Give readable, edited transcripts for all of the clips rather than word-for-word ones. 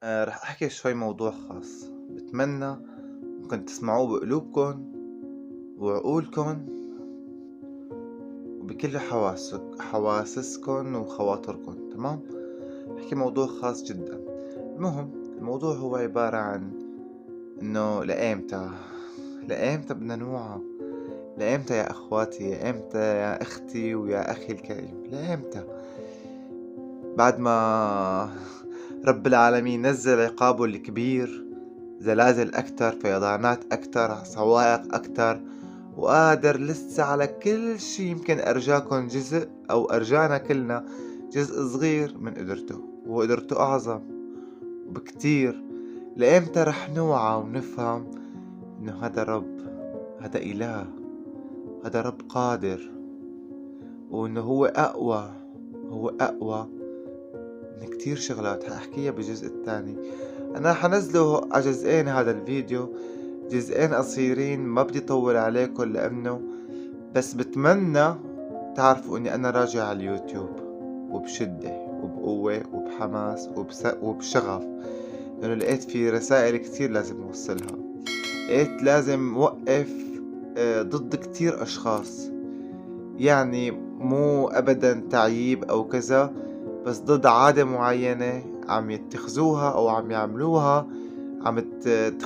رح أحكي شوي موضوع خاص، بتمنى ممكن تسمعوه بقلوبكن وعقولكن وبكل حواسسكن وخواطركن. تمام؟ أحكي موضوع خاص جدا. المهم، الموضوع هو عبارة عن إنه لأيمتى بدنا نوعى؟ لأيمتى يا أخواتي؟ لأيمتى يا أختي ويا أخي الكريم؟ لأيمتى؟ بعد ما رب العالمين نزل عقابه الكبير، زلازل أكتر، فيضانات أكتر، صواعق أكتر، وقادر لسه على كل شي يمكن أرجاكن جزء أو أرجانا كلنا جزء صغير من قدرته، وقدرته أعظم بكتير. لإمتى رح نوعى ونفهم إنه هذا رب، هذا إله، هذا رب قادر، وإنه هو أقوى من كتير شغلات هأحكيها بالجزء الثاني. أنا حنزله على جزئين هذا الفيديو، جزئين قصيرين، ما بدي طول عليكم لأنه بس بتمنى تعرفوا إني أنا راجع على اليوتيوب وبشدة وبقوة وبحماس وبشغف، لأنه لقيت في رسائل كتير لازم أوصلها. لقيت لازم وقف ضد كتير أشخاص، يعني مو أبدا تعييب أو كذا، بس ضد عادة معينة عم يتخذوها أو عم يعملوها،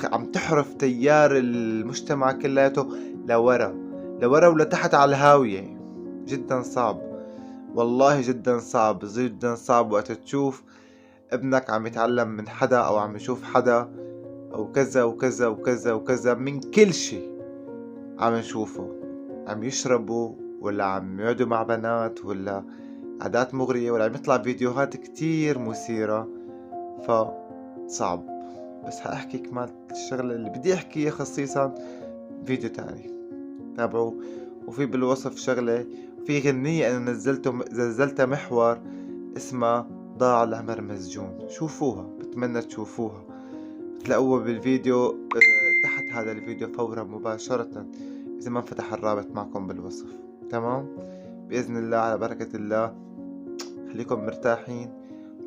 عم تحرف تيار المجتمع كلياته لورا، لورا ولتحت على الهاوية. جدا صعب، والله جدا صعب، جدا صعب وقت تشوف ابنك عم يتعلم من حدا أو عم يشوف حدا أو كذا وكذا وكذا وكذا من كل شي عم نشوفه، عم يشربوا ولا عم يقعدوا مع بنات ولا عادات مغرية ولا عم يطلع فيديوهات كتير مثيرة. فصعب، بس حأحكي كمان الشغلة اللي بدي أحكيها خصيصا فيديو تاني، تابعوا. وفي بالوصف شغلة، في غنية أنا نزلتها محور اسمها ضاع العمر مسجون، شوفوها، بتمنى تشوفوها، تلاقوها بالفيديو تحت هذا الفيديو فورا مباشرة إذا ما انفتح الرابط معكم بالوصف. تمام؟ بإذن الله على بركة الله، خليكم مرتاحين،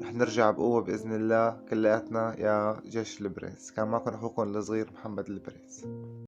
رح نرجع بقوة بإذن الله كلياتنا يا جيش البرنس. كان معكم أخوكم الصغير محمد البرنس.